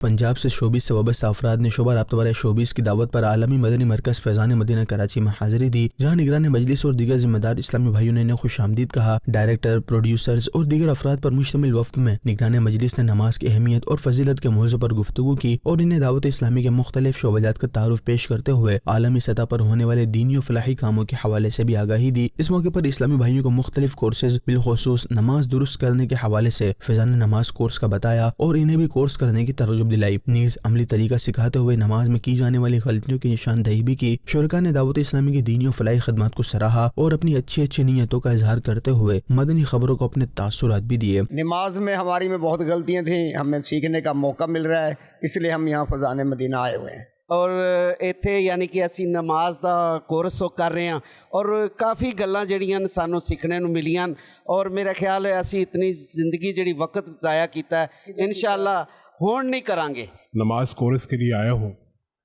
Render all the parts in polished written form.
पंजाब से शोबीस से वابستہ अफराद ने शोबा राब्ता बराए शोबीस की दावत पर आलमी मदनी मरकज़ फैज़ान मदीना कराची में हाज़िरी दी, जहाँ निगरान मजलिस और दीगर जिम्मेदार इस्लामी भाइयों ने इन्हें खुशामदीद कहा। डायरेक्टर, प्रोड्यूसर्स और दीगर अफराद पर मुश्तमिल वफ़द में निगरान मजलिस ने नमाज की अहमियत और फजीलत के मौज़ू पर गुफ्तगू की और इन्हें दावत इस्लामी के मुख्तलिफ शोबाजात का तारुफ पेश करते हुए आलमी सतह पर होने वाले दीनी और फलाही कामों के हवाले से भी आगाही दी। इस मौके पर इस्लामी भाइयों को मुख्तलिफ कोर्सेज बिलखुसूस नमाज दुरुस्त करने के हवाले से फैज़ान नमाज कोर्स का बताया और इन्हें भी कोर्स करने की तरगीब दिलाई। नीज़ अमली तरीका सिखाते हुए नमाज में की जाने वाली गलतियों की निशानदही भी की। शुरका ने दावत इस्लामी की दीनी और फलाही खदमात को सराहा और अपनी अच्छी अच्छी नीयतों का इजहार करते हुए मदनी खबरों को अपने तासुरात भी दिए। नमाज में हमारी में बहुत गलतियां थी, हमें सीखने का मौका मिल रहा है, इसलिए हम यहाँ फैज़ान मदीना आए हुए हैं। ਔਰ ਇੱਥੇ ਯਾਨੀ ਕਿ ਅਸੀਂ ਨਮਾਜ਼ ਦਾ ਕੋਰਸ ਕਰ ਰਹੇ ਹਾਂ ਔਰ ਕਾਫੀ ਗੱਲਾਂ ਜਿਹੜੀਆਂ ਸਾਨੂੰ ਸਿੱਖਣੇ ਨੂੰ ਮਿਲੀਆਂ ਔਰ ਮੇਰਾ ਖਿਆਲ ਹੈ ਅਸੀਂ ਇਤਨੀ ਜ਼ਿੰਦਗੀ ਜਿਹੜੀ ਵਕਤ ਜ਼ਾਇਆ ਕੀਤਾ इंशाअल्लाह ਹੁਣ नहीं करांगे। नमाज कोर्स के लिए आया हूँ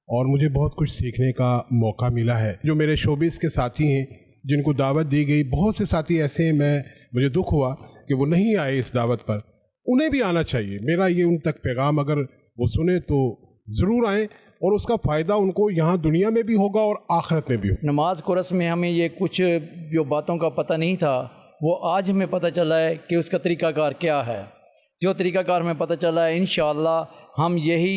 और मुझे बहुत कुछ सीखने का मौका मिला है। जो मेरे शोबिस के साथी हैं जिनको दावत दी गई, बहुत से साथी ऐसे हैं मुझे दुख हुआ कि वो नहीं आए इस दावत पर, उन्हें भी आना चाहिए। मेरा ये उन तक पैगाम अगर वो सुने तो ज़रूर आएँ और उसका फ़ायदा उनको यहाँ दुनिया में भी होगा और आखिरत में भी होगा। नमाज कोर्स में हमें ये कुछ जो बातों का पता नहीं था वो आज हमें पता चला है कि उसका तरीक़ाकार क्या है। जो तरीक़ाकार हमें पता चला है इंशाअल्लाह हम यही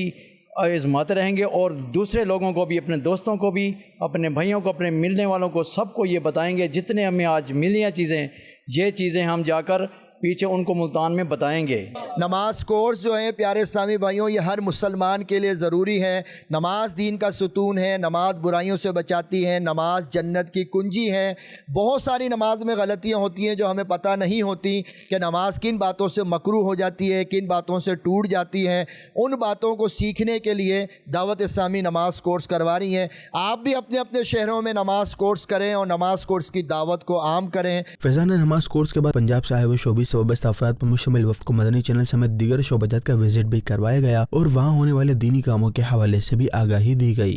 आज़माते रहेंगे और दूसरे लोगों को भी, अपने दोस्तों को भी, अपने भाइयों को, अपने मिलने वालों को, सबको ये बताएंगे। जितने हमें आज मिली हैं चीज़ें, ये चीज़ें हम जाकर पीछे उनको मुल्तान में बताएंगे। नमाज कोर्स जो है प्यारे इस्लामी भाइयों, ये हर मुसलमान के लिए ज़रूरी है। नमाज दीन का सुतून है, नमाज बुराइयों से बचाती है, नमाज जन्नत की कुंजी है। बहुत सारी नमाज में गलतियां होती हैं जो हमें पता नहीं होती कि नमाज किन बातों से मकरूह हो जाती है, किन बातों से टूट जाती है। उन बातों को सीखने के लिए दावत इस्लामी नमाज कोर्स करवा रही है। आप भी अपने अपने शहरों में नमाज कोर्स करें और नमाज कोर्स की दावत को आम करें। फैज़ान नमाज कोर्स के बाद पंजाब से आए हुए शोबीस से वابستہ अफराद पर मुश्तमिल वफ़द को मदनी चैनल समेत दीगर शोबाजात का विजिट भी करवाया गया और वहाँ होने वाले दीनी कामों के हवाले से भी आगाही दी गई।